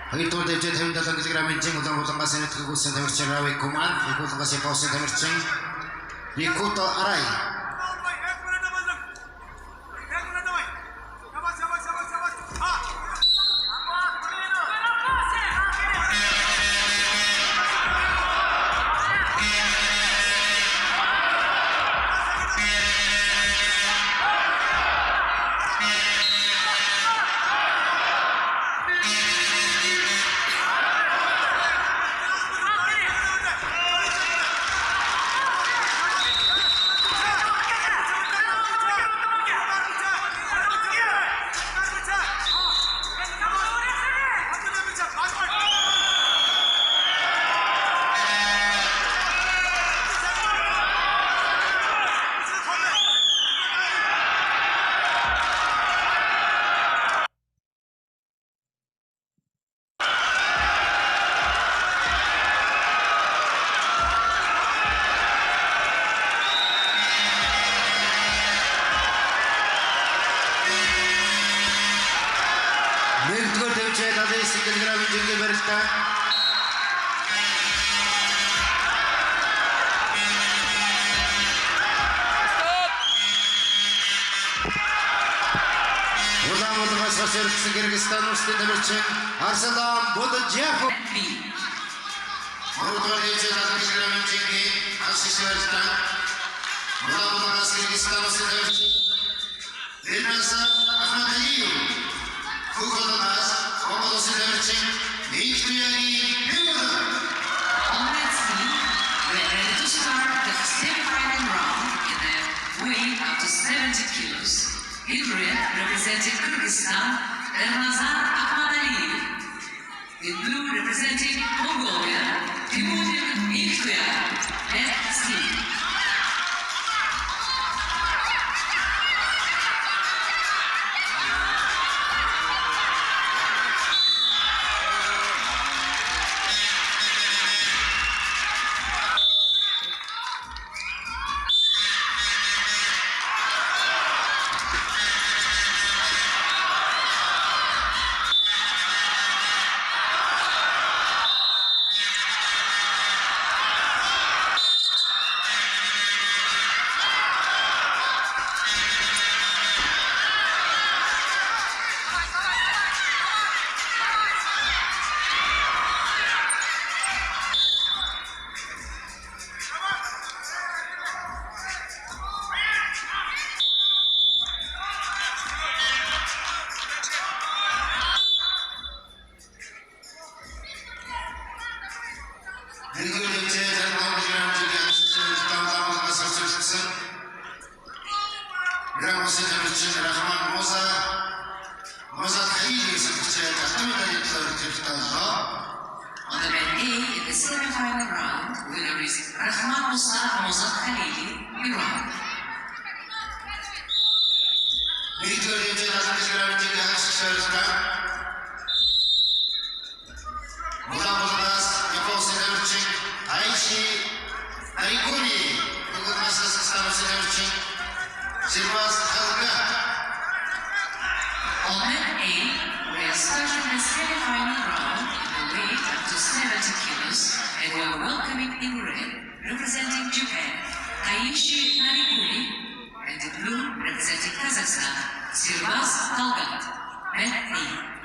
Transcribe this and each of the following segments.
Begitu David Hem datang ke segera mencing utang-utang kasih net kegusan tamerceng rawi kuman utang kasih pausen tamerceng di Kuto Arai. Kyrgyzstan Muslim tamerceng Arsalan Bodojevov. Menurut dia datang segera mencengki asis Kyrgyzstan. Mula-mula Kyrgyzstan Muslim tamerceng Dilmasa Ahmad Aliyev. Kukotonas Omad Muslim tamerceng Nikhtuyagi Himura. On that scene, we're ready to start the semi-final round in the weight up to 70 kilos. In red, representing Kyrgyzstan, Ramazan Ahmadaliyev. In blue, representing Mongolia, Timur Nikhtuyag. Let's see. On the men A in the semi-final round, winner is Rahman Musa Mozat Khalili, Iran. On men A, we are starting the semi-final round in the weight up to 70 kilos, and we are welcoming in red, representing Japan, Aishi Narikuli, and in blue, representing Kazakhstan, Sirbaz Talgat. Men A.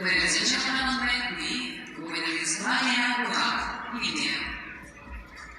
Ladies and gentlemen, we, women in Slovenia, welcome India.